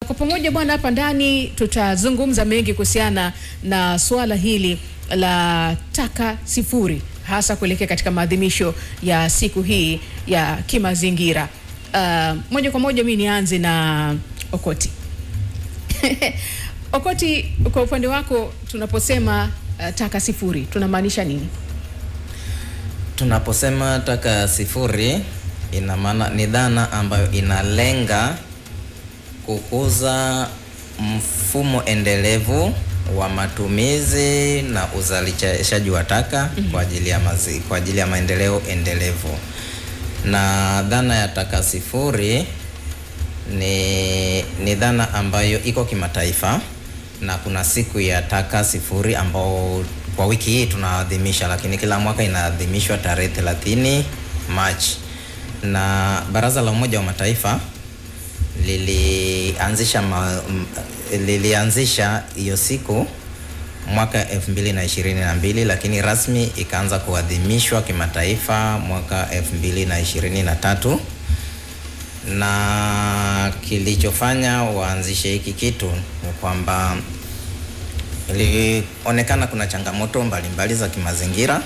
Kwa pamoja bwana, hapa ndani tutazungumza mengi kuhusiana na swala hili la taka sifuri, hasa kuelekea katika maadhimisho ya siku hii ya kimazingira. Moja kwa moja mimi nianze na Okoti. Okoti, kwa upande wako tunaposema taka sifuri tunamaanisha nini? Tunaposema taka sifuri ina maana ni dhana ambayo inalenga kukuza mfumo endelevu wa matumizi na uzalishaji wa taka kwa ajili ya maendeleo endelevu. Na dhana ya taka sifuri ni dhana ambayo iko kimataifa, na kuna siku ya taka sifuri ambao kwa wiki hii tunaadhimisha, lakini kila mwaka inaadhimishwa tarehe 30 Machi. Na Baraza la Umoja wa Mataifa lilianzisha hiyo siku mwaka 2022, lakini rasmi ikaanza kuadhimishwa kimataifa mwaka 2023. Na kilichofanya waanzishe hiki kitu ni kwamba ilionekana kuna changamoto mbalimbali za kimazingira,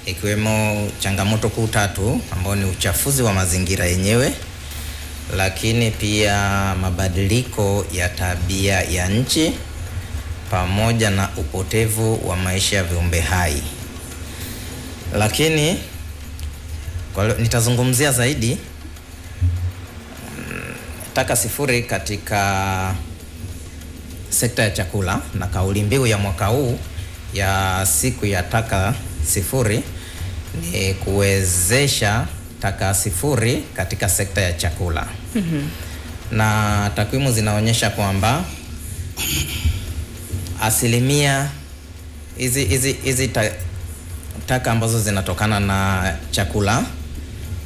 ikiwemo changamoto kuu tatu ambao ni uchafuzi wa mazingira yenyewe, lakini pia mabadiliko ya tabia ya nchi pamoja na upotevu wa maisha ya viumbe hai. Lakini nitazungumzia zaidi taka sifuri katika sekta ya chakula, na kauli mbiu ya mwaka huu ya siku ya taka sifuri ni kuwezesha taka sifuri katika sekta ya chakula. Na takwimu zinaonyesha kwamba asilimia hizi taka ambazo zinatokana na chakula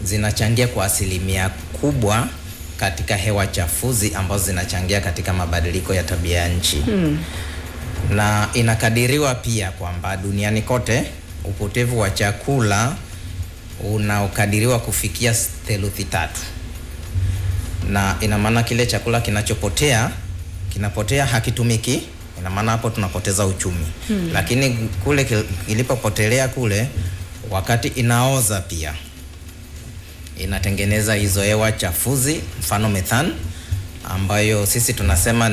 zinachangia kwa asilimia kubwa katika hewa chafuzi ambazo zinachangia katika mabadiliko ya tabia ya nchi. Na inakadiriwa pia kwamba duniani kote upotevu wa chakula unaokadiriwa kufikia 3/4. Na ina maana kile chakula kinapotea hakitumiki, ina maana hapo tunapoteza uchumi. Lakini kule kilipopotelea kule, wakati inaoza pia inatengeneza hizo hewa chafuzi, mfano methane, ambayo sisi tunasema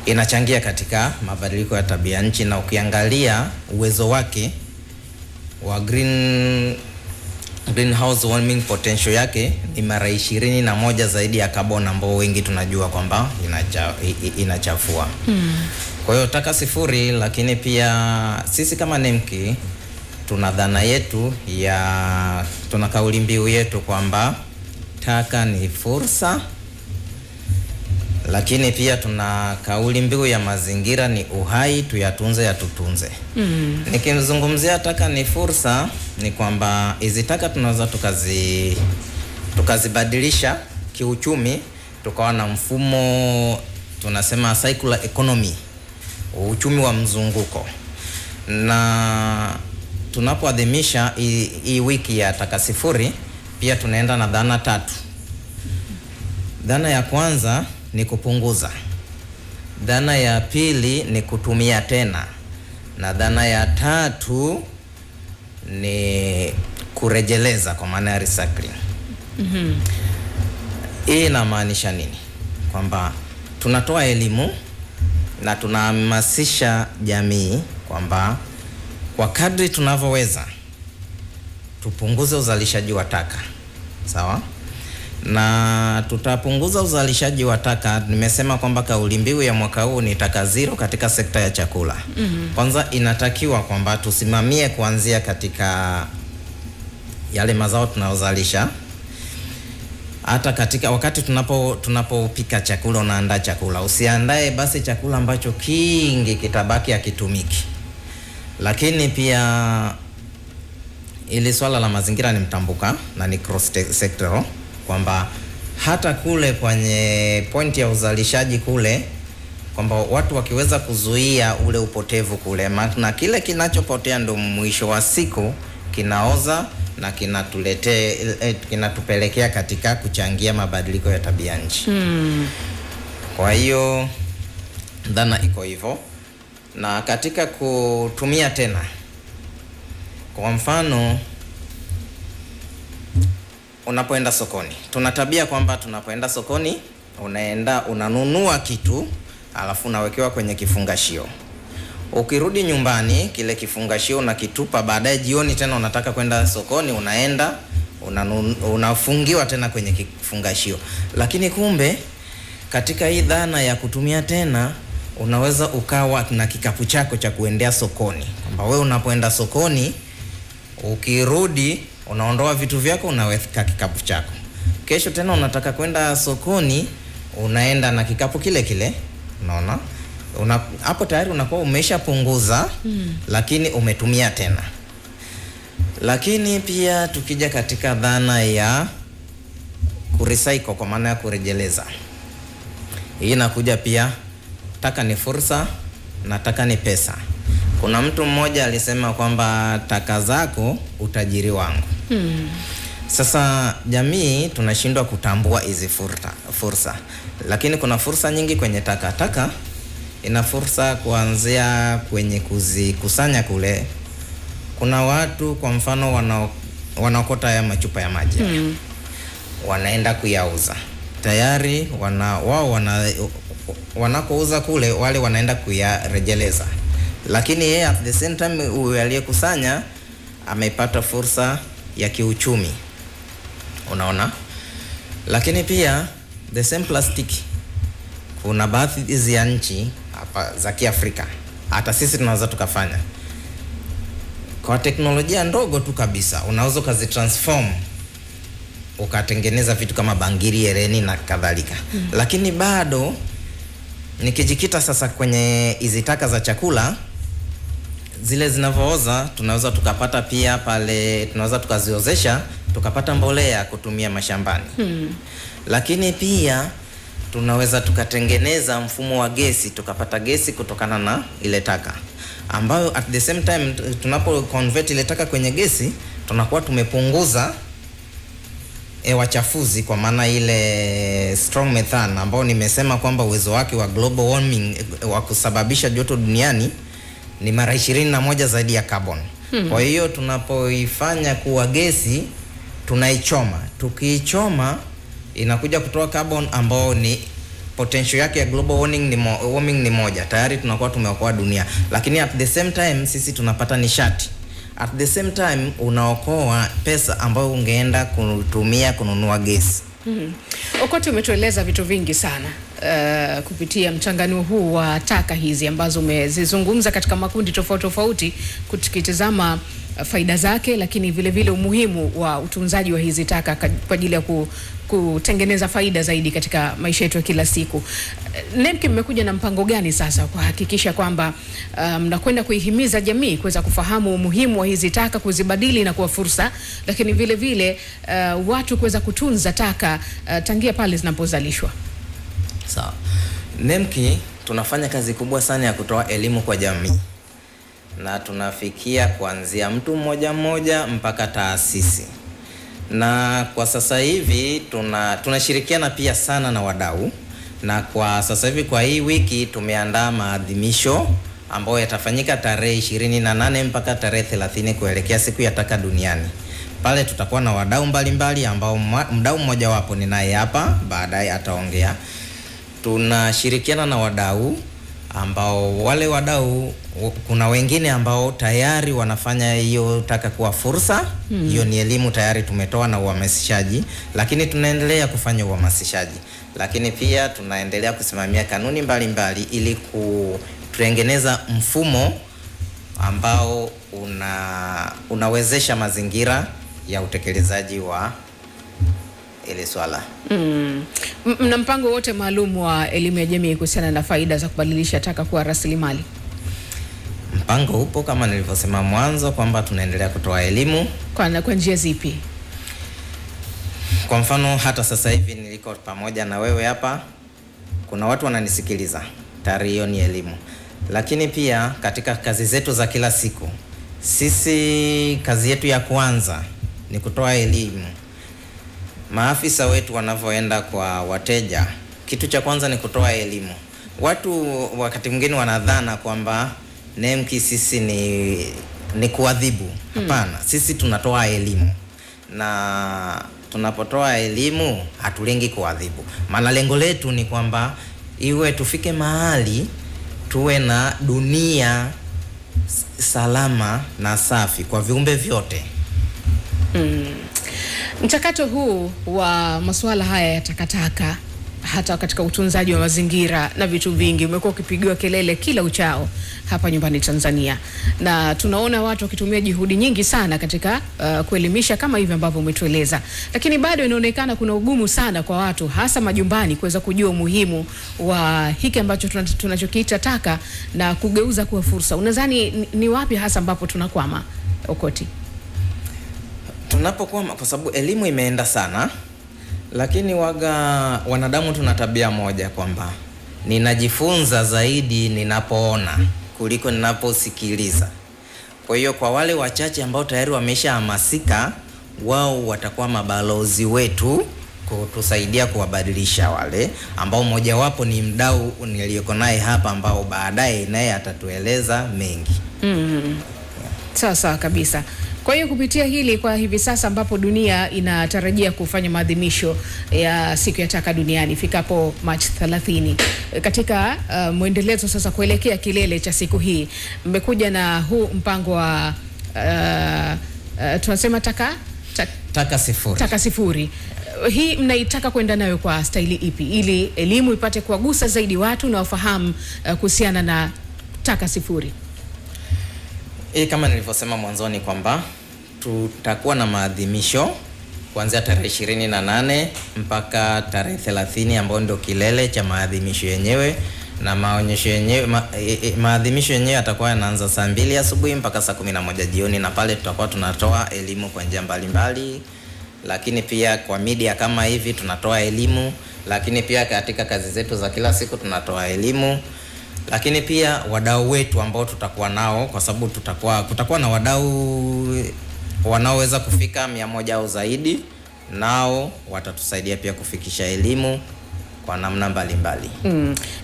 inachangia katika mabadiliko ya tabia nchi. Na ukiangalia uwezo wake wa greenhouse warming potential yake ni mara 21 zaidi ya carbon ambao wengi tunajua kwamba inachafua. Kwa hiyo taka sifuri, lakini pia sisi kama NEMKI tuna dhana yetu tuna kauli mbiu yetu kwamba taka ni fursa, lakini pia tuna kauli mbiu ya mazingira ni uhai, tuyatunze yatutunze. Nikizungumzia taka ni fursa, ni kwamba hizi taka tunaweza tukazibadilisha kiuchumi, tukawa na mfumo tunasema circular economy, uchumi wa mzunguko. Na tunapoadhimisha hii wiki ya taka sifuri, pia tunaenda na dhana tatu. Dhana ya kwanza ni kupunguza, dhana ya pili ni kutumia tena, na dhana ya tatu ni kurejeleza kwa maana ya recycling. Hii inamaanisha nini? Kwamba tunatoa elimu na tunahamasisha jamii kwamba kwa kadri tunavyoweza tupunguze uzalishaji wa taka. Sawa? Na tutapunguza uzalishaji wa taka. Nimesema kwamba kauli mbiu ya mwaka huu ni taka zero katika sekta ya chakula. Kwanza inatakiwa kwamba tusimamie kuanzia katika yale mazao tunayozalisha. Hata katika wakati tunapopika chakula, unaandaa chakula, usiandae basi chakula ambacho kingi kitabaki hakitumiki. Lakini pia ili swala la mazingira ni mtambuka na ni cross sectoral, kwamba hata kule kwenye point ya uzalishaji kule, kwamba watu wakiweza kuzuia ule upotevu kule, na kile kinachopotea ndo mwisho wa siku kinaoza na kinatupelekea katika kuchangia mabadiliko ya tabia nchi. Kwa hiyo dhana iko hivyo. Na katika kutumia tena, kwa mfano unapoenda sokoni, tuna tabia kwamba tunapoenda sokoni unaenda unanunua kitu alafu unawekewa kwenye kifungashio. Ukirudi nyumbani kile kifungashio unakitupa, baadaye jioni tena unataka kwenda sokoni, unaenda unafungiwa tena kwenye kifungashio. Lakini kumbe katika hii dhana ya kutumia tena, unaweza ukawa na kikapu chako cha kuendea sokoni, kwamba wewe unapoenda sokoni ukirudi unaondoa vitu vyako unaweka kikapu chako. Kesho tena unataka kwenda sokoni, unaenda na kikapu kile kile. Unaona? Hapo tayari unakuwa umeshapunguza, lakini umetumia tena. Lakini pia tukija katika dhana ya kurecycle, kwa maana ya kurejeleza, hii inakuja pia, taka ni fursa na taka ni pesa. Kuna mtu mmoja alisema kwamba taka zako utajiri wangu. Sasa jamii tunashindwa kutambua hizi fursa. Lakini kuna fursa nyingi kwenye taka. Taka ina fursa kuanzia kwenye kuzikusanya kule. Kuna watu kwa mfano wanaokota ya machupa ya maji. Wanaenda kuyauza. Tayari wanakouza kule, wale wanaenda kuyarejeleza. Lakini yeye at the same time aliyekusanya amepata fursa ya kiuchumi. Unaona? Lakini pia the same plastic, kuna baadhi ya nchi hapa za Kiafrika, hata sisi tunaweza tukafanya kwa teknolojia ndogo tu kabisa, unaweza ukazitransform ukatengeneza vitu kama bangili, hereni na kadhalika. Lakini bado nikijikita sasa kwenye hizi taka za chakula, zile zinavooza tunaweza tukapata pia pale, tunaweza tukaziozesha tukapata mbolea kutumia mashambani. Lakini pia tunaweza tukatengeneza mfumo wa gesi, tukapata gesi kutokana na ile taka, ambayo at the same time tunapo convert ile taka kwenye gesi, tunakuwa tumepunguza hewa chafuzi, kwa maana ile strong methane, ambao nimesema kwamba uwezo wake wa global warming wa kusababisha joto duniani ni mara 21 zaidi ya carbon. Kwa hiyo tunapoifanya kuwa gesi, tunaichoma. Tukiichoma inakuja kutoa carbon, ambao ni potential yake ya global warming ni moja. Tayari tunakuwa tumeokoa dunia. Lakini at the same time sisi tunapata nishati. At the same time unaokoa pesa ambayo ungeenda kutumia kununua gesi. Okote, umetueleza vitu vingi sana kupitia mchanganuo huu wa taka hizi ambazo umezizungumza katika makundi tofauti tofauti, tukitazama faida zake, lakini vile vile umuhimu wa utunzaji wa hizi taka kwa ajili ya kutengeneza faida zaidi katika maisha yetu ya kila siku. NEMC mmekuja na mpango gani sasa kuhakikisha kwamba mnakwenda kuihimiza jamii kuweza kufahamu umuhimu wa hizi taka, kuzibadili na kuwa fursa, lakini vile vile watu kuweza kutunza taka tangia pale zinapozalishwa? Sawa. NEMC tunafanya kazi kubwa sana ya kutoa elimu kwa jamii, na tunafikia kuanzia mtu mmoja mmoja mpaka taasisi. Na kwa sasa hivi tunashirikiana pia sana na wadau, na kwa sasa hivi kwa hii wiki tumeandaa maadhimisho ambayo yatafanyika tarehe 28 mpaka tarehe 30 kuelekea siku ya taka duniani. Pale tutakuwa na wadau mbalimbali, ambao mdau mmoja wapo ni naye hapa, baadaye ataongea. Tunashirikiana na wadau ambao wale wadau, kuna wengine ambao tayari wanafanya hiyo taka kuwa fursa. Hiyo ni elimu tayari tumetoa na uhamasishaji, lakini tunaendelea kufanya uhamasishaji, lakini pia tunaendelea kusimamia kanuni mbalimbali ili kutengeneza mfumo ambao unawezesha mazingira ya utekelezaji wa ile swala. Mna mpango wote maalum wa elimu ya jamii kuhusiana na faida za kubadilisha taka kuwa rasilimali? Mpango upo kama nilivyosema mwanzo kwamba tunaendelea kutoa elimu. Kwa njia zipi? Kwa mfano hata sasa hivi niliko pamoja na wewe hapa, kuna watu wananisikiliza. Tayari hiyo ni elimu. Lakini pia katika kazi zetu za kila siku, sisi kazi yetu ya kwanza ni kutoa elimu. Maafisa wetu wanavyoenda kwa wateja, kitu cha kwanza ni kutoa elimu. Watu wakati mwingine wanadhana kwamba NEMC sisi ni kuadhibu. Hapana, sisi tunatoa elimu, na tunapotoa elimu hatulengi kuadhibu. Maana lengo letu ni kwamba iwe tufike mahali tuwe na dunia salama na safi kwa viumbe vyote. Mchakato huu wa masuala haya ya takataka hata katika utunzaji wa mazingira na vitu vingi umekuwa ukipigiwa kelele kila uchao hapa nyumbani Tanzania, na tunaona watu wakitumia juhudi nyingi sana katika kuelimisha kama hivi ambavyo umetueleza, lakini bado inaonekana kuna ugumu sana kwa watu hasa majumbani kuweza kujua umuhimu wa hiki ambacho tunachokiita taka na kugeuza kuwa fursa. Unadhani ni wapi hasa ambapo tunakwama, Okoti? Tunapokwama kwa sababu elimu imeenda sana, lakini wanadamu tuna tabia moja kwamba ninajifunza zaidi ninapoona kuliko ninaposikiliza. Kwa hiyo kwa wale wachache ambao tayari wameshahamasika, wao watakuwa mabalozi wetu kutusaidia kuwabadilisha wale ambao mojawapo ni mdau niliyoko naye hapa, ambao baadaye naye atatueleza mengi. Sawa kabisa. Kwa hiyo kupitia hili, kwa hivi sasa ambapo dunia inatarajia kufanya maadhimisho ya siku ya taka duniani ifikapo Machi 30, katika mwendelezo sasa kuelekea kilele cha siku hii, mmekuja na huu mpango wa tunasema taka sifuri. Hii mnaitaka kwenda nayo kwa staili ipi ili elimu ipate kuwagusa zaidi watu na wafahamu kuhusiana na taka sifuri? Kama nilivyosema mwanzoni kwamba tutakuwa na maadhimisho kuanzia tarehe 28 mpaka tarehe 30 ambayo ndio kilele cha maadhimisho yenyewe, na maonyesho yenyewe maadhimisho yenyewe yatakuwa yanaanza saa 2 asubuhi mpaka saa 11 jioni, na pale tutakuwa tunatoa elimu kwa njia mbalimbali, lakini pia kwa media kama hivi tunatoa elimu, lakini pia katika kazi zetu za kila siku tunatoa elimu. Lakini pia wadau wetu ambao tutakuwa nao, kwa sababu kutakuwa na wadau wanaoweza kufika 100 au zaidi, nao watatusaidia pia kufikisha elimu kwa namna mbalimbali.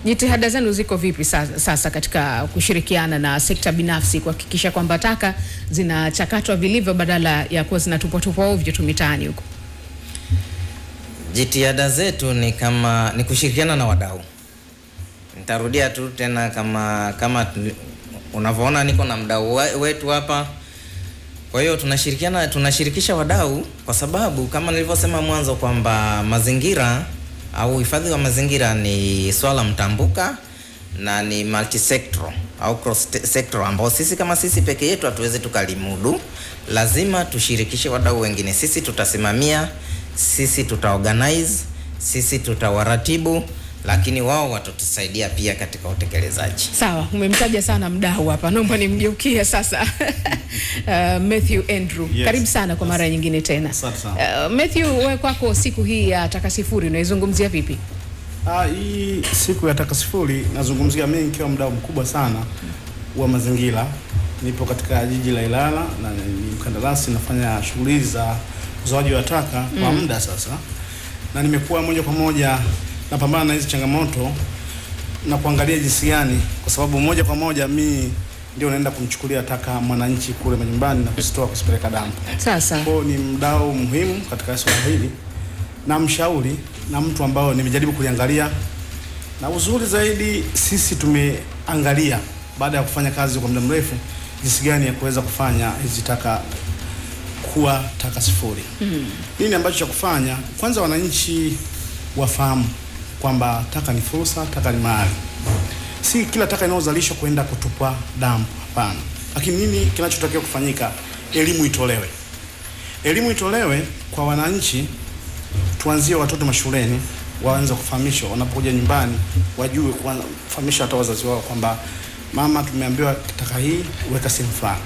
Jitihada zenu ziko vipi sasa katika kushirikiana na sekta binafsi kuhakikisha kwamba taka zinachakatwa vilivyo badala ya kuwa zinatupwa ovyo tu mitaani huko? Jitihada zetu ni kushirikiana na wadau. Nitarudia tu tena kama unavyoona niko na mdau wetu hapa. Kwa hiyo tunashirikisha wadau, kwa sababu kama nilivyosema mwanzo kwamba mazingira au uhifadhi wa mazingira ni swala mtambuka na ni multi-sector au cross sector, ambao sisi kama sisi peke yetu hatuwezi tukalimudu. Lazima tushirikishe wadau wengine. Sisi tutasimamia, sisi tutaorganize, sisi tutawaratibu, lakini wao watatusaidia pia katika utekelezaji. Sawa, umemtaja sana mdau hapa. Naomba nimgeukie sasa Matthew Andrew. Yes. Karibu sana kwa mara nyingine tena. Matthew, wewe kwako siku hii ya taka sifuri unaizungumzia vipi? Hii siku ya taka sifuri nazungumzia mimi nikiwa mdau mkubwa sana wa mazingira. Nipo katika jiji la Ilala na ni mkandarasi, nafanya shughuli za uzoaji wa taka kwa muda sasa. Na nimekuwa moja kwa moja napambana na hizi changamoto na kuangalia jinsi gani, kwa sababu moja kwa moja mimi ndio naenda kumchukulia taka mwananchi kule majumbani na kuzitoa kusipeleka dampo. Sasa kwa ni mdau muhimu katika swala hili na mshauri na mtu ambao nimejaribu kuliangalia, na uzuri zaidi sisi tumeangalia baada ya kufanya kazi kwa muda mrefu jinsi gani ya kuweza kufanya hizi taka kuwa taka sifuri. Nini ambacho cha kufanya? Kwanza wananchi wafahamu kwamba taka ni fursa, taka ni mali. Si kila taka inayozalishwa kwenda kutupwa dampo, hapana. Lakini nini kinachotakiwa kufanyika? Elimu itolewe. Elimu itolewe kwa wananchi, tuanzie watoto mashuleni, waanze kufahamishwa wanapokuja nyumbani, wajue kufahamisha hata wazazi wao kwamba mama, tumeambiwa taka hii weka sehemu fulani.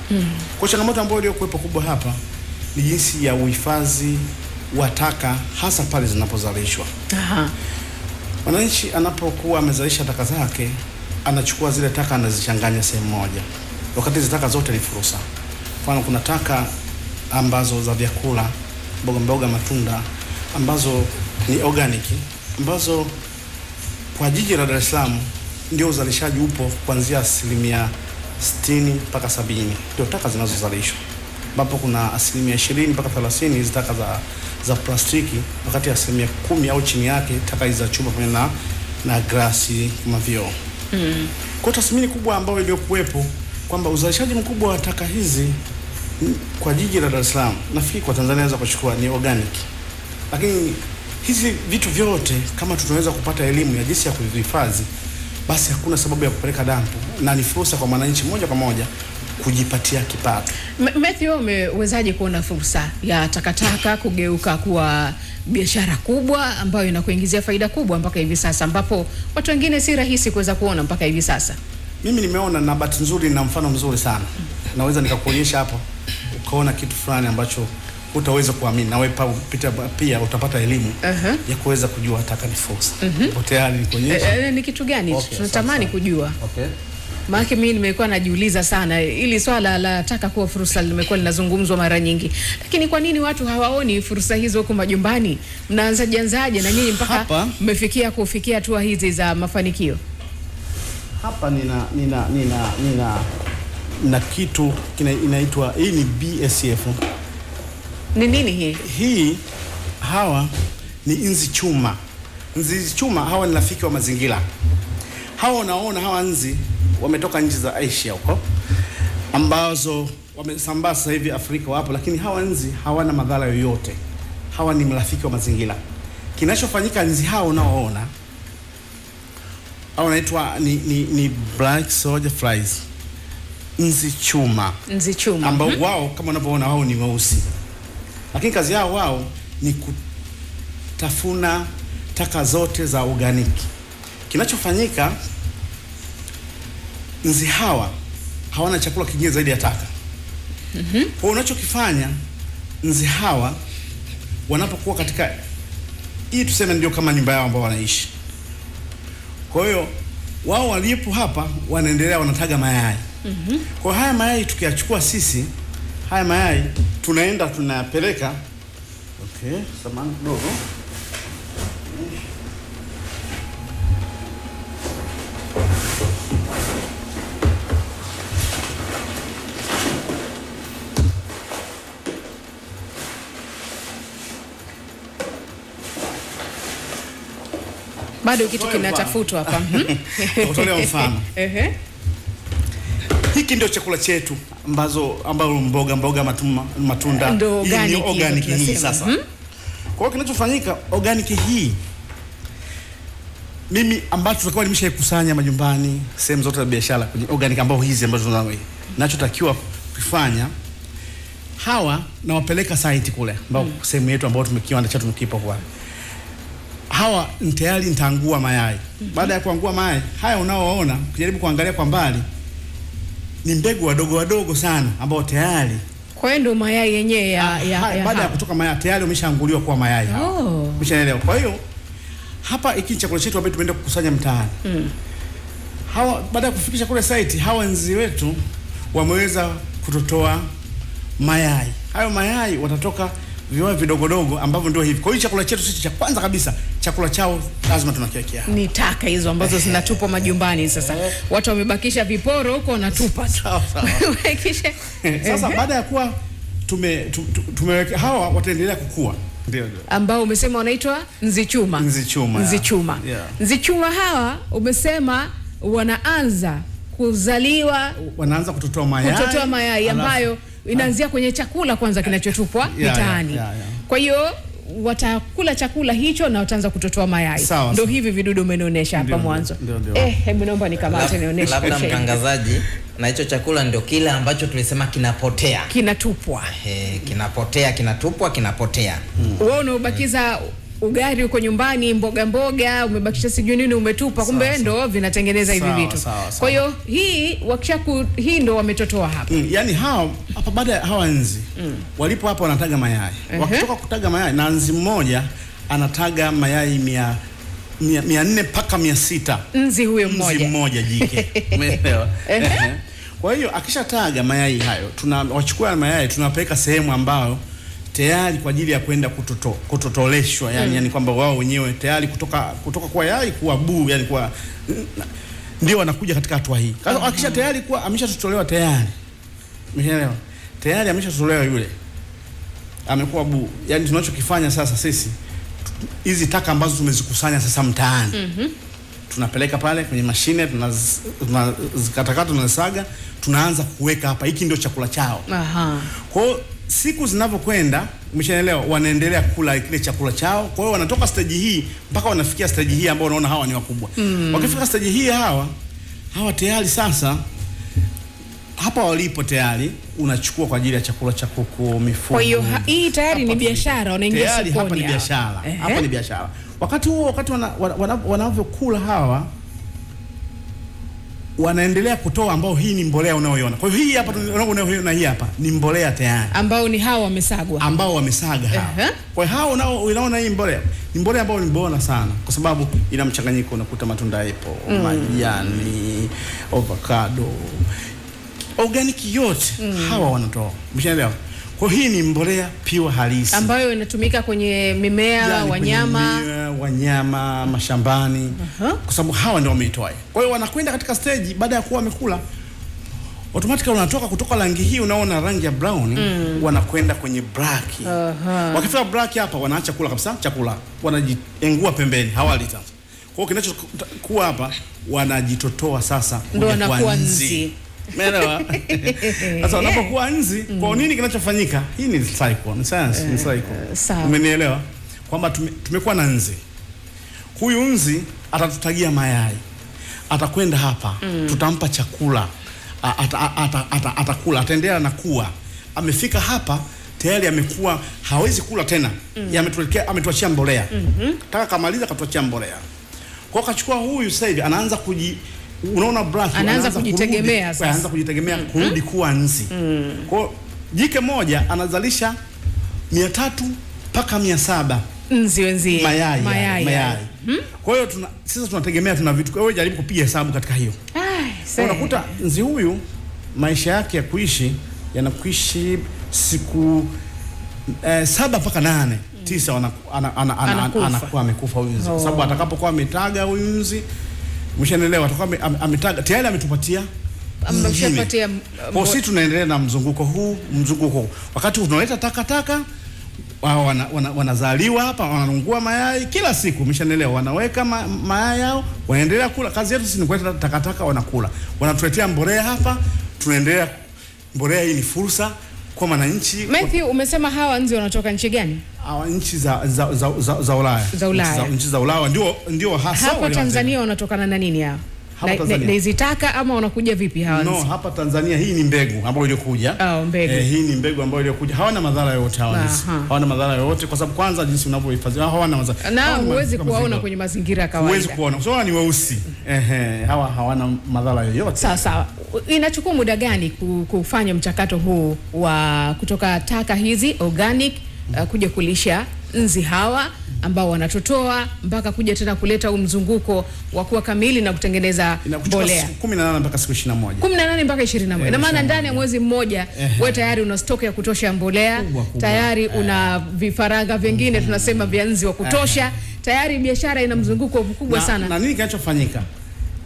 Kwa changamoto ambayo ndio kuwepo kubwa hapa ni jinsi ya uhifadhi wa taka, hasa pale zinapozalishwa. Wananchi anapokuwa amezalisha taka zake, anachukua zile taka anazichanganya sehemu moja, wakati zile taka zote ni fursa. Kwa kuna taka ambazo za vyakula, mboga mboga, matunda ambazo ni organic, ambazo kwa jiji la Dar es Salaam ndio uzalishaji upo kuanzia 60% mpaka 70% ndio taka zinazozalishwa, ambapo kuna 20% mpaka 30% hizi taka za plastiki, wakati 10% au chini yake taka hizi za chuma pamoja na glasi kama vioo. Kwa tathmini kubwa ambayo iliyokuwepo kwamba uzalishaji mkubwa wa taka hizi kwa jiji la Dar es Salaam, nafikiri kwa Tanzania inaweza kuchukua ni organic. Lakini hizi vitu vyote kama tunaweza kupata elimu ya jinsi ya kuvihifadhi, basi hakuna sababu ya kupeleka dampo, na ni fursa kwa mwananchi moja kwa moja kujipatia kipato. Matthew, umewezaje kuona fursa ya takataka kugeuka kuwa biashara kubwa ambayo inakuingizia faida kubwa mpaka hivi sasa, ambapo watu wengine si rahisi kuweza kuona mpaka hivi sasa? Mimi nimeona, na bahati nzuri na mfano mzuri sana. Naweza nikakuonyesha hapo ukaona kitu fulani ambacho utaweza kuamini, na wewe pia utapata elimu ya kuweza kujua taka ni fursa. Tayari nikuonyesha ni kitu gani? Tunatamani kujua. Maana mimi nimekuwa najiuliza sana, ili swala la taka kuwa fursa limekuwa linazungumzwa mara nyingi, lakini kwa nini watu hawaoni fursa hizo huko majumbani? Mnaanzaje na nyinyi mpaka mmefikia kufikia hatua hizi za mafanikio? Hapa nina kitu inaitwa, hii ni BSF. Ni nini hii? Hii hawa ni nzi chuma. Nzi chuma hawa ni rafiki wa mazingira. Hawa unaona, hawa nzi wametoka nchi za Asia huko, ambazo wamesambaa sasa hivi Afrika wapo, lakini hawa nzi hawana madhara yoyote. Hawa ni marafiki wa mazingira. Kinachofanyika, nzi hao unaoona au naitwa ni black soldier flies, nzi chuma. Nzi chuma ambao wao kama unavyoona wao ni weusi, lakini kazi yao wao ni kutafuna taka zote za organic. Kinachofanyika, nzi hawa hawana chakula kingine zaidi ya taka. Kwa unachokifanya, nzi hawa wanapokuwa katika hii, tuseme ndio kama nyumba yao ambao wanaishi. Kwa hiyo wao walipo hapa wanaendelea, wanataga mayai. Kwa haya mayai tukiyachukua sisi, haya mayai tunaenda tunayapeleka. Samahani kidogo. Bado kitu kinatafutwa hapa. Utolea mfano. Hiki ndio chakula chetu ambao mboga matunda hii ni organic hii sasa. Kwa hiyo kinachofanyika, organic hii mimi ambacho tutakuwa nimeshaikusanya majumbani, sehemu zote za biashara kwenye organic ambao hizi ambazo tunazo, ninachotakiwa kufanya, hawa na wapeleka site kule ambao sehemu yetu ambao tumekiwanda cha tumekipa kwa hawa tayari nitaangua mayai. Baada ya kuangua mayai haya unaoona, ukijaribu kuangalia kwa mbali, ni mbegu wadogo sana ambao tayari, kwa hiyo ndio mayai yenyewe baada ya kutoka mayai tayari umeshaanguliwa kwa mayai. Umeshaelewa? Kwa hiyo hapa hiki chakula chetu ambacho tumeenda kukusanya mtaani. Hawa baada ya kufikisha kule site, hawa nzi wetu wameweza kutotoa mayai. Hayo mayai watatoka viwavi vidogodogo ambavyo ndio hivi. Kwa hiyo chakula chetu sisi cha kwanza kabisa, chakula chao lazima tunakiwekea. Ni taka hizo ambazo zinatupwa majumbani sasa. Watu wamebakisha viporo huko wanatupa tu. Sasa baada ya kuwa tumeweka hawa, wataendelea kukua. Ndio. Ambao umesema wanaitwa nzi chuma. Nzi chuma hawa umesema wanaanza kuzaliwa, wanaanza kutotoa mayai ambayo inaanzia kwenye chakula kwanza kinachotupwa mitaani. Kwa hiyo watakula chakula hicho na wataanza kutotoa mayai. Ndio hivi vidudu umenionyesha hapa mwanzo. Hebu naomba nikamate nionyeshe. Labda mtangazaji, na hicho chakula ndio kile ambacho tulisema kinapotea. Kinatupwa. Kinapotea, kinatupwa, kinapotea. Wewe unaobakiza ugali uko nyumbani, mboga umebakisha sijui nini umetupa, kumbe ndo vinatengeneza hivi vitu. Kwa hiyo hii hii ndo wametotoa hapa. Yaani hapa baada ya hawa nzi walipo hapa wanataga mayai. Wakitoka kutaga mayai, na nzi mmoja anataga mayai 400 mpaka 600. Nzi huyo mmoja. Nzi mmoja jike. Umeelewa? Kwa hiyo akishataga mayai hayo, tunawachukua mayai tunawapeleka sehemu ambayo tayari kwa ajili ya kwenda kutotoleshwa, yani kwamba wao wenyewe tayari kutoka kwa yai kuwa buu, yani kwa ndio wanakuja katika hatua hii. Akisha tayari kuwa ameshatotolewa tayari. Umeelewa? Tayari ameshatotolewa yule. Amekuwa buu. Yani tunachokifanya sasa sisi hizi taka ambazo tumezikusanya sasa mtaani. Tunapeleka pale kwenye mashine, tunazikatakata, tunasaga, tunaanza kuweka hapa. Hiki ndio chakula chao. Kwa hiyo siku zinavyokwenda, umeshaelewa, wanaendelea kula kile chakula chao. Kwa hiyo wanatoka stage hii mpaka wanafikia stage hii ambao unaona hawa ni wakubwa. Wakifika stage hii hawa tayari sasa hapa walipo tayari unachukua kwa ajili ya chakula cha kuku, mifugo. Kwa hiyo hii tayari ni biashara, wanaingia sokoni. Hapa ni biashara. Hapa ni biashara. Wakati wanavyokula hawa wanaendelea kutoa, ambao hii ni mbolea unaoiona. Kwa hiyo hii hapa unaoiona, hii hapa ni mbolea tayari, ambao ni hawa wamesagwa, ambao wamesaga hawa. Kwa hiyo hao unaona hii mbolea ni mbolea ambayo ni bora sana, kwa sababu ina mchanganyiko, unakuta matunda yapo, majani, avocado, organic yote hawa wanatoa. Umeshaelewa? Kwa hii ni mbolea pure halisi ambayo inatumika kwenye mimea, yani wanyama, mashambani. Kwa sababu hawa ndio wameitoa. Kwa hiyo wanakwenda katika stage baada ya kuwa wamekula, automatically wanatoka kutoka rangi hii unaona rangi ya brown, wanakwenda kwenye black. Wakifika black hapa wanaacha kula kabisa chakula, wanajiengua pembeni, hawali sasa. Kwa hiyo kinachokuwa hapa wanajitotoa sasa, ndio wanakuwa nzi. Umeelewa? Sasa wanapokuwa nzi, kwa nini kinachofanyika? Hii ni cycle, ni science, ni cycle. Umenielewa? Kwamba tumekuwa na nzi. Huyu nzi atatutagia mayai. Atakwenda hapa, tutampa chakula. Atakula, ataendelea na kuwa. Amefika hapa, tayari amekuwa hawezi kula tena. Ametuachia mbolea. Taka kamaliza katuachia mbolea. Kwa kachukua huyu sasa hivi anaanza unaona black, anaanza kujitegemea sasa. Anaanza kujitegemea kurudi kuwa nzi. Kwa jike moja anazalisha 300 mpaka 700 nzi wenzie mayai. Kwa hiyo sisi tunategemea, tuna vitu. Kwa hiyo jaribu kupiga hesabu katika hiyo. Unakuta nzi huyu maisha yake ya kuishi yanakuishi siku 7 mpaka 8, 9 anakuwa amekufa huyu nzi. Kwa sababu atakapokuwa ametaga huyu nzi, mshaelewa, atakuwa ametaga tayari, ametupatia ameshapatia. Kwa sisi tunaendelea na mzunguko huu. Wakati tunaleta takataka, wao wanazaliwa hapa, wanangua mayai kila siku, mshaelewa, wanaweka mayai yao, wanaendelea kula. Kazi yetu sisi ni kuleta takataka, wanakula, wanatuletea mbolea hapa, tunaendelea. Mbolea hii ni fursa kwa wananchi. Matthew, umesema hawa nzi wanatoka nchi gani? Hawa nchi za Ulaya. Nchi za Ulaya ndio hasa. Hapa Tanzania wanatokana na nini hao? Na hizi taka ama wanakuja vipi hawa nzi? No, hapa Tanzania hii ni mbegu ambayo ilikuja. Mbegu. Hii ni mbegu ambayo ilikuja. Hawana madhara yote hawa nzi. Hawana madhara yote kwa sababu kwanza jinsi unavyohifadhi hawana madhara. Na huwezi kuwaona kwenye mazingira ya kawaida. Huwezi kuona. Kwa sababu ni weusi. Hawa hawana madhara yoyote. Sawa. Inachukua muda gani kufanya mchakato huu wa kutoka taka hizi organic kuja kulisha nzi hawa ambao wanatotoa mpaka kuja tena kuleta mzunguko wa kuwa kamili na kutengeneza mbolea? 18 mpaka siku 21. 18 mpaka 21. Na maana ndani ya mwezi mmoja wewe tayari una stock ya kutosha mbolea, tayari una vifaranga vingine tunasema vya nzi wa kutosha, tayari biashara ina mzunguko mkubwa sana. Na nini kinachofanyika?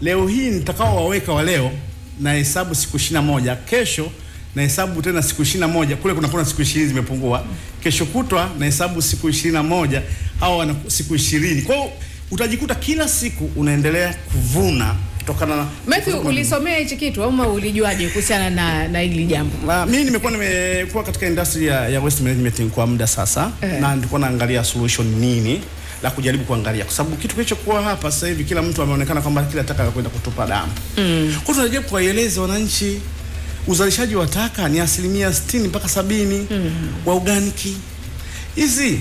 Leo hii nitakao waweka wa leo na hesabu siku 21, kesho na hesabu tena siku 21, kule kuna siku 20 zimepungua. Kesho kutwa na hesabu siku 21, hao wana siku 20. Kwa hiyo utajikuta kila siku unaendelea kuvuna kutokana na. Matthew, ulisomea hichi kitu au ulijuaje kuhusiana na hili jambo? Mimi nimekuwa katika industry ya waste management kwa muda sasa, na nilikuwa naangalia solution nini la kujaribu kuangalia, kwa sababu kitu kilichokuwa hapa sasa hivi kila mtu ameonekana kwamba kila taka ya kwenda kutupa damu. Kwa hiyo tunajaribu kuwaeleza wananchi uzalishaji wa taka ni 60% mpaka 70% wa organiki. Hizi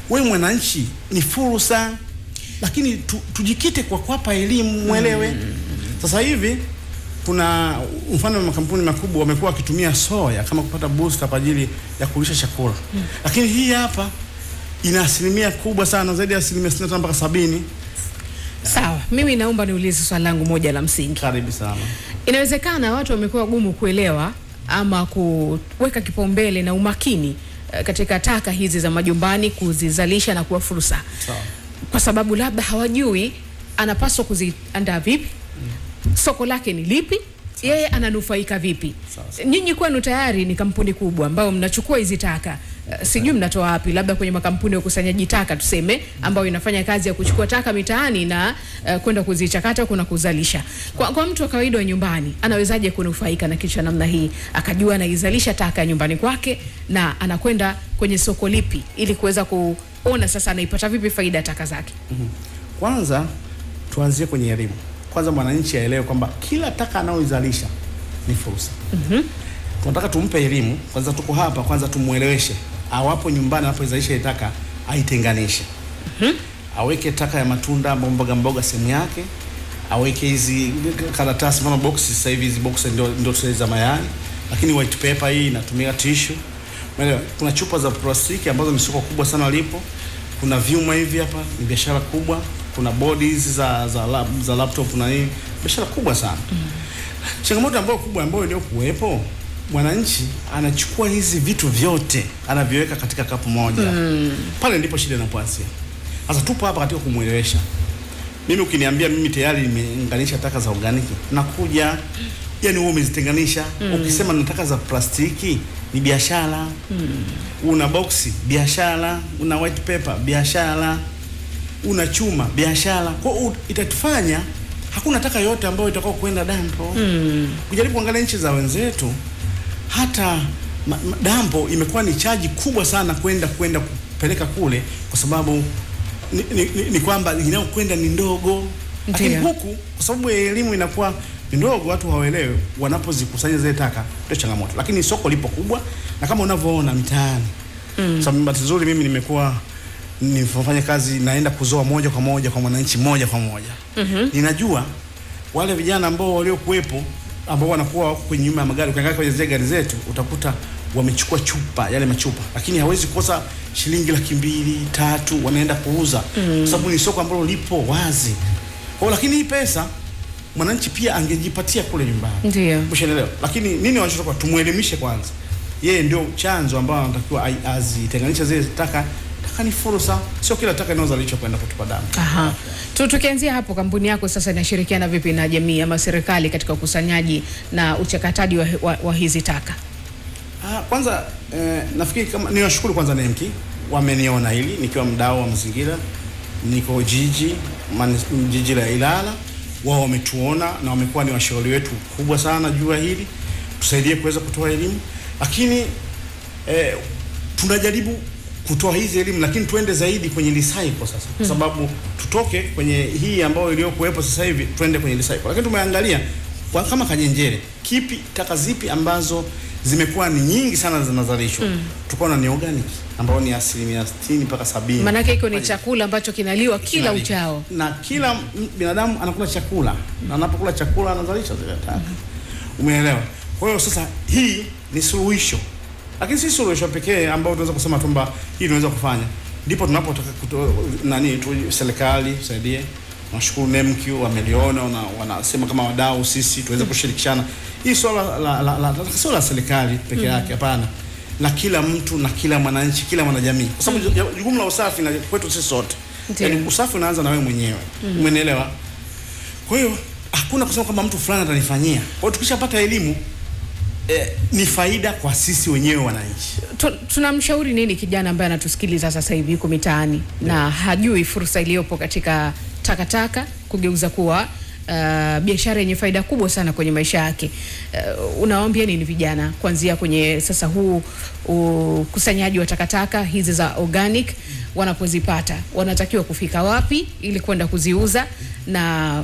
wewe mwananchi ni fursa, lakini tujikite kwa kuwapa elimu muelewe. Sasa hivi kuna mfano wa makampuni makubwa wamekuwa wakitumia soya kama kupata booster kwa ajili ya kulisha chakula. Lakini hii hapa ina asilimia kubwa sana, zaidi ya 65 mpaka 70. Sawa, mimi naomba niulize swali langu moja la msingi. Karibu sana. Inawezekana watu wamekuwa gumu kuelewa ama kuweka kipaumbele na umakini katika taka hizi za majumbani, kuzizalisha na kuwa fursa. Kwa sababu labda hawajui anapaswa kuziandaa vipi, soko lake ni lipi, yeye ananufaika vipi. Nyinyi kwenu tayari ni kampuni kubwa ambao mnachukua hizi taka, sijui mnatoa wapi, labda kwenye makampuni ya ukusanyaji taka tuseme, ambao inafanya kazi ya kuchukua taka mitaani na kwenda kuzichakata kuna kuzalisha. Kwa mtu wa kawaida wa nyumbani, anawezaje kunufaika na kitu namna hii, akajua anaizalisha taka nyumbani kwake na anakwenda kwenye soko lipi, ili kuweza kuona sasa anaipata vipi faida taka zake? Kwanza tuanzie kwenye elimu. Kwanza mwananchi aelewe kwamba kila taka anayoizalisha ni fursa. Tunataka tumpe elimu. Kwanza tuko hapa, kwanza tumueleweshe. Awapo nyumbani anapoizalisha ile taka aitenganishe. Aweke taka ya matunda, mboga mboga sehemu yake. Aweke hizi karatasi, mfano boxes, sasa hivi hizi boxes ndio tunaweza mayai. Lakini white paper hii inatumia tissue. Umeelewa? Kuna chupa za plastiki ambazo ni soko kubwa sana lipo. Kuna vyuma hivi hapa, ni biashara kubwa. Kuna bodi hizi za laptop na nini, biashara kubwa sana. Changamoto ambayo ndio kuwepo, mwananchi anachukua hizi vitu vyote anaviweka katika kapu moja. Pale ndipo shida inapoanzia. Sasa tupo hapa katika kumuelewesha. Mimi ukiniambia mimi tayari nimeunganisha taka za organiki, nakuja, yani wewe umezitenganisha. Ukisema nataka za plastiki ni biashara. Una boxi biashara, una white paper biashara, una chuma biashara. Kwa hiyo itatufanya hakuna taka yote ambayo itakao kwenda dampo. Kujaribu kuangalia nchi za wenzetu, hata dampo imekuwa ni chaji kubwa sana kwenda kupeleka kule, kwa sababu ni kwamba inayokwenda ni ndogo. Lakini huku kwa sababu elimu inakuwa ndogo, watu hawaelewi, wanapozikusanya zile taka ndio changamoto. Lakini soko lipo kubwa, na kama unavyoona mitaani. Sababu bahati nzuri mimi nimekuwa nifanya kazi, naenda kuzoa moja kwa moja kwa mwananchi moja kwa moja. Ninajua wale vijana ambao waliokuepo, ambao wanakuwa wako kwenye nyuma ya magari, ukiangalia kwenye zile gari zetu utakuta wamechukua chupa, yale machupa, lakini hawezi kukosa shilingi 200, 3 wanaenda kuuza, kwa sababu ni soko ambalo lipo wazi. Kwa lakini hii pesa mwananchi pia angejipatia kule nyumbani. Ndio. Mshaelewa. Lakini nini wanachotoka, tumuelimishe kwanza. Yeye ndio chanzo ambao anatakiwa azitenganisha zile taka. Taka ni fursa, sio kila taka inayozalishwa kwenda kutupa damu. Tukianzia hapo, kampuni yako sasa inashirikiana vipi na jamii ama serikali katika ukusanyaji na uchakataji wa hizi taka? Kwanza nafikiri kama niwashukuru kwanza NEMKI, wameniona hili nikiwa mdau wa mazingira, niko jiji la Ilala. Wao wametuona na wamekuwa ni washauri wetu kubwa sana juu ya hili, tusaidie kuweza kutoa elimu. Lakini tunajaribu kutoa hizi elimu, lakini tuende zaidi kwenye recycle sasa, kwa sababu tutoke kwenye hii ambayo iliyokuwepo sasa hivi tuende kwenye recycle. Lakini tumeangalia kwa kama Kajenjere, kipi taka zipi ambazo zimekuwa ni nyingi sana zinazalishwa. Tukaona ni organic ambao ni 60% mpaka 70%. Maana yake ni chakula ambacho kinaliwa kila uchao. Na kila binadamu anakula chakula, na anapokula chakula anazalisha zile taka. Umeelewa? Kwa hiyo sasa hii ni suluhisho. Lakini si suluhisho pekee ambao tunaweza kusema kwamba hii tunaweza kufanya. Ndipo tunapotaka serikali tusaidie. Nashukuru NEMKI wameliona na wanasema kama wadau sisi tuweze kushirikishana. Hii swala sio la serikali pekee yake, hapana. Na kila mtu na kila mwananchi, kila mwanajamii. Kwa sababu jukumu la usafi na kwetu sisi sote. Yaani usafi unaanza na wewe mwenyewe. Umeelewa? Kwa hiyo hakuna kusema kama mtu fulani atanifanyia. Kwa hiyo tukishapata elimu ni faida kwa sisi wenyewe wananchi. Tunamshauri nini kijana ambaye anatusikiliza sasa hivi yuko mitaani na hajui fursa iliyopo katika takataka kugeuza kuwa biashara yenye faida kubwa sana kwenye maisha yake? Unawaambia nini vijana kuanzia kwenye sasa huu ukusanyaji wa takataka hizi za organic, wanapozipata wanatakiwa kufika wapi ili kwenda kuziuza, na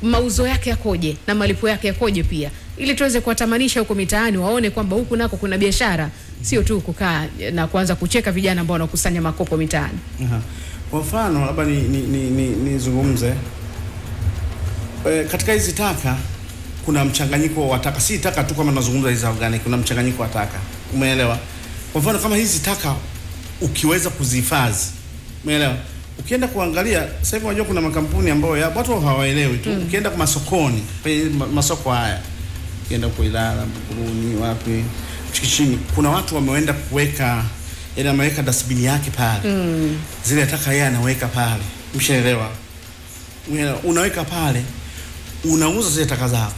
mauzo yake yakoje na malipo yake yakoje pia, ili tuweze kuwatamanisha huko mitaani waone kwamba huku nako kuna biashara, sio tu kukaa na kuanza kucheka vijana ambao wanakusanya makopo mitaani. Kwa mfano labda nizungumze katika hizi taka kuna mchanganyiko wa taka, si taka tu kama tunazungumza hizi organic, kuna mchanganyiko wa taka. Umeelewa? Kwa mfano kama hizi taka ukiweza kuzihifadhi, umeelewa? Ukienda kuangalia sasa hivi unajua kuna makampuni ambayo watu hawaelewi tu. Ukienda kwa masokoni, kwenye masoko haya, kienda kwa Ilala, Buguruni, wapi Chikichini, kuna watu wameenda kuweka, yaani ameweka dustbin yake pale. Zile taka yeye anaweka pale. Mshaelewa? Unaweka pale, unauza zile taka zako,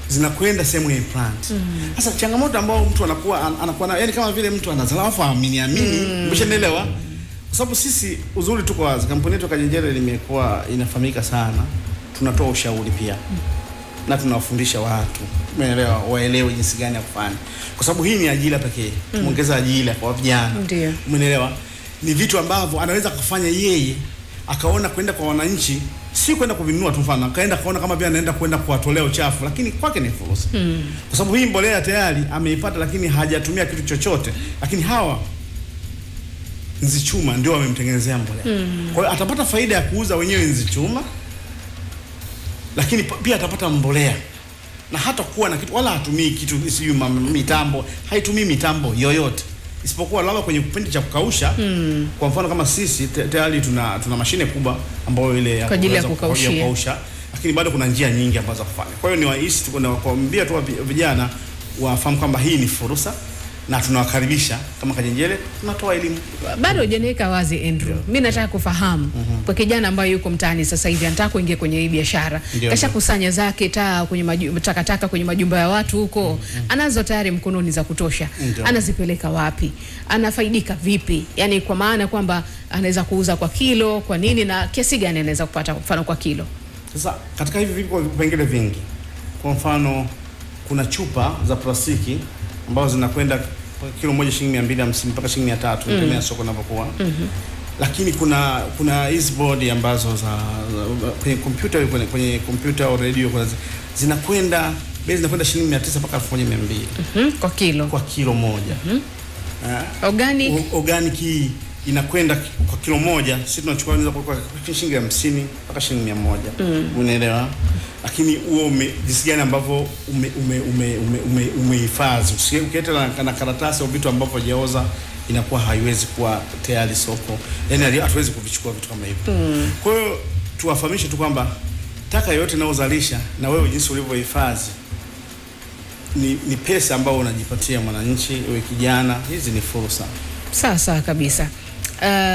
zinakwenda sehemu ya plant. Sasa changamoto ambayo mtu anakuwa yaani kama vile mtu anazala afu amini. Mshaelewa? Kwa sababu sisi uzuri tuko wazi, kampuni yetu Kajenjere limekuwa inafahamika sana. Tunatoa ushauri pia. Na tunawafundisha watu, umeelewa, waelewe jinsi gani ya kufanya. Kwa sababu hii ni ajira pekee. Tumeongeza ajira kwa vijana. Umeelewa? Ni vitu ambavyo anaweza kufanya yeye, akaona kwenda kwa wananchi, si kwenda kuvinunua tu, mfano akaenda kaona kama vile anaenda kwenda kuwatolea uchafu, lakini kwake ni fursa. Kwa sababu hii mbolea tayari ameipata, lakini hajatumia kitu chochote, lakini hawa nzi chuma ndio wamemtengenezea mbolea. Kwa hiyo atapata faida ya kuuza wenyewe nzi chuma, lakini pia atapata mbolea, na hata kuwa na kitu, wala hatumii kitu isiyo mitambo, haitumii mitambo yoyote isipokuwa labda kwenye kipindi cha kukausha. Kwa mfano kama sisi tayari tuna mashine kubwa ambayo ile kwa ajili ya kukausha, lakini bado kuna njia nyingi ambazo za kufanya. Kwa hiyo ni wahisi tuko na kuambia tu vijana wafahamu kwamba hii ni fursa, na tunawakaribisha kama Kajenjere, tunatoa elimu. Bado hujaniweka wazi Andrew. Mimi nataka kufahamu kwa kijana ambaye yuko mtaani sasa hivi anataka kuingia kwenye hii biashara, kasha kusanya zake kwenye takataka kwenye majumba ya watu huko, anazo tayari mkononi za kutosha. Anazipeleka wapi? Anafaidika vipi? Yaani kwa maana kwamba anaweza kuuza kwa kilo, kwa nini, na kiasi gani anaweza kupata mfano kwa kilo? Sasa katika hivi vipo vipengele vingi. Kwa mfano kuna chupa za plastiki ambazo zinakwenda kilo moja shilingi 250 mpaka shilingi 300 kutegemea soko linapokuwa. Lakini kuna hizo board ambazo za kwenye computer au radio zinakwenda shilingi 900 mpaka 1200 kwa kilo moja. Organic inakwenda kwa kilo moja, sisi tunachukua kwa shilingi 50 mpaka shilingi 100. Unaelewa? Lakini huo jinsi gani ambavyo umehifadhi. Ukieta na karatasi au vitu ambavyo hajaoza, inakuwa haiwezi kuwa tayari soko. Yaani hatuwezi kuvichukua vitu kama hivyo. Kwa hiyo tuwafahamishe tu kwamba taka yote inayozalisha na wewe jinsi ulivyohifadhi ni pesa ambayo unajipatia mwananchi, wewe kijana. Hizi ni fursa. Sawa kabisa.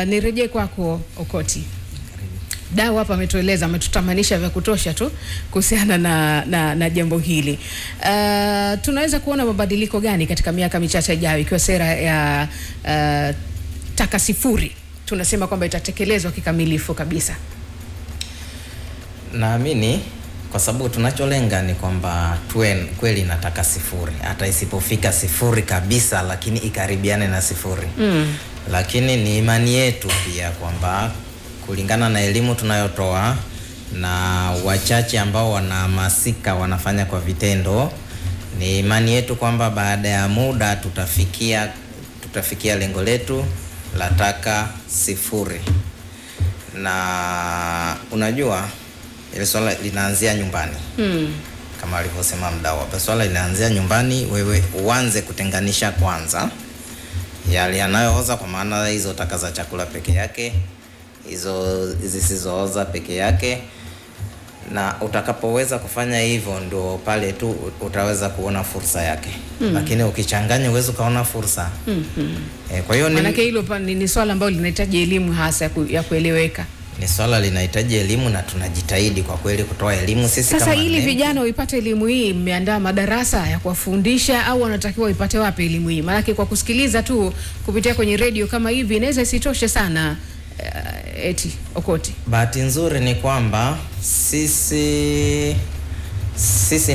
Nirejee kwako Okoti. Dau hapa ametutamanisha vya kutosha tu kuhusiana na jambo hili. Tunaweza kuona mabadiliko gani katika miaka michache ijayo ikiwa sera ya taka sifuri tunasema kwamba itatekelezwa kikamilifu kabisa? Naamini kwa sababu tunacholenga ni kwamba tuwe kweli na taka sifuri, hata isipofika sifuri kabisa, lakini ikaribiane na sifuri. Lakini ni imani yetu pia kwamba kulingana na elimu tunayotoa na wachache ambao wanahamasika wanafanya kwa vitendo, ni imani yetu kwamba baada ya muda tutafikia lengo letu la taka sifuri. Na unajua ile swala linaanzia nyumbani. Kama alivyosema mdau hapa, swala linaanzia nyumbani. Wewe uanze kutenganisha kwanza yale yanayooza, kwa maana hizo taka za chakula peke yake, hizo zisizooza peke yake, na utakapoweza kufanya hivyo ndio pale tu utaweza kuona fursa yake. Lakini ukichanganya uwezo kaona fursa. Kwa hiyo maana hilo ni swala ambalo linahitaji elimu hasa ya kueleweka. Ni swala linahitaji elimu, na tunajitahidi kwa kweli kutoa elimu sisi. Sasa ili vijana waipate elimu hii, mmeandaa madarasa ya kuwafundisha au wanatakiwa waipate wapi elimu hii? Maana kwa kusikiliza tu kupitia kwenye radio kama hivi inaweza isitoshe sana. Eti Okoti, bahati nzuri ni kwamba sisi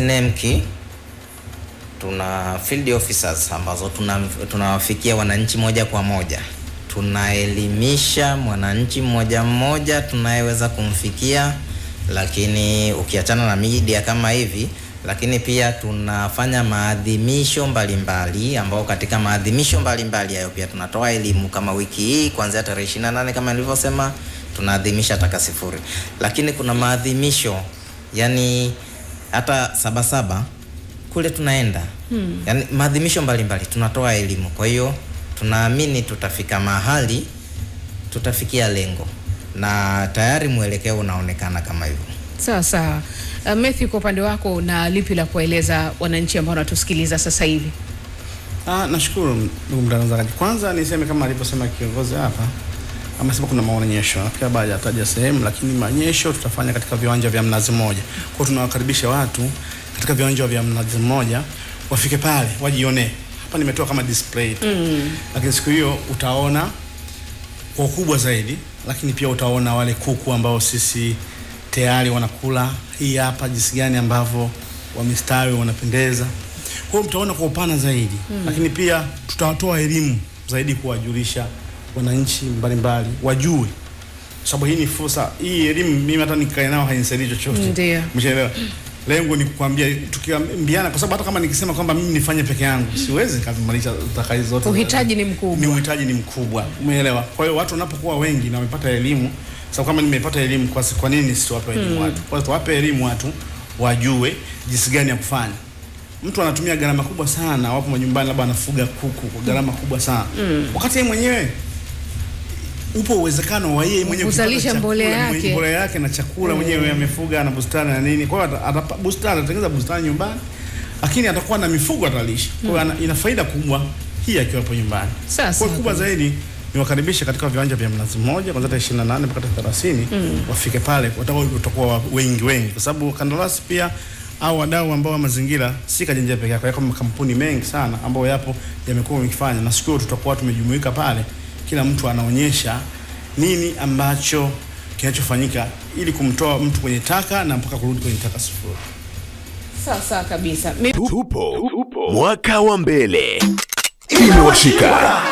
NEMKI tuna field officers ambazo tunawafikia wananchi moja kwa moja. Tunaelimisha mwananchi mmoja tunayeweza kumfikia, lakini ukiachana na media kama hivi, lakini pia tunafanya maadhimisho mbalimbali, ambao katika maadhimisho mbalimbali hayo pia tunatoa elimu. Kama wiki hii kuanzia tarehe 28 kama nilivyosema, tunaadhimisha taka sifuri. Lakini kuna maadhimisho yani hata Sabasaba kule tunaenda. Yani maadhimisho mbalimbali tunatoa elimu. Kwa hiyo tunaamini tutafika mahali, tutafikia lengo, na tayari mwelekeo unaonekana kama hivyo. Sawa sawa. Matthew, kwa upande wako na lipi la kueleza wananchi ambao wanatusikiliza sasa hivi? Nashukuru ndugu mtangazaji. Kwanza niseme kama alivyosema kiongozi hapa, amesema kuna maonyesho. Pia baada ya taja sehemu, lakini maonyesho tutafanya katika viwanja vya Mnazi Mmoja. Kwa hiyo tunawakaribisha watu katika viwanja vya Mnazi Mmoja wafike pale wajione. Hapa nimetoa kama display tu. Lakini siku hiyo utaona kwa ukubwa zaidi, lakini pia utaona wale kuku ambao sisi tayari wanakula. Hii hapa jinsi gani ambavyo wamestawi, wanapendeza. Kwa hiyo mtaona kwa upana zaidi. Lakini pia tutatoa elimu zaidi kuwajulisha wananchi mbalimbali wajue, sababu hii ni fursa. Hii elimu mimi hata nikae nao hainisaidii chochote. Ndio. Mshaelewa? Lengo ni kukwambia tukiambiana, kwa sababu hata kama nikisema kwamba mimi nifanye peke yangu siwezi kuzimalisha utakazi zote. Uhitaji ni mkubwa. Uhitaji ni mkubwa. Umeelewa? Kwa hiyo watu wanapokuwa wengi na wamepata elimu, sababu kama nimepata elimu, kwa nini siwape elimu watu? Kwa hiyo tuwape elimu watu wajue jinsi gani ya kufanya. Mtu anatumia gharama kubwa sana, wapo majumbani labda anafuga kuku kwa gharama kubwa sana. Wakati yeye mwenyewe upo uwezekano wa yeye mwenyewe kuzalisha mbolea yake na chakula mwenyewe, amefuga na bustani na nini. Kwa hiyo atatengeneza bustani nyumbani, lakini atakuwa na mifugo atalisha. Kwa hiyo ina faida kubwa hii akiwa hapo nyumbani. Kwa kubwa zaidi ni wakaribisha katika viwanja vya Mnazi Mmoja kuanzia 28 mpaka 30, wafike pale, watakuwa wengi kwa sababu kandarasi pia au wadau ambao wa mazingira si Kajenjia peke yake, kama makampuni mengi sana ambayo yapo yamekuwa yakifanya, na siku tutakuwa tumejumuika pale, kila mtu anaonyesha nini ambacho kinachofanyika ili kumtoa mtu kwenye taka na mpaka kurudi kwenye taka sifuri. Sawa kabisa. Tupo mwaka wa mbele. Imewashika.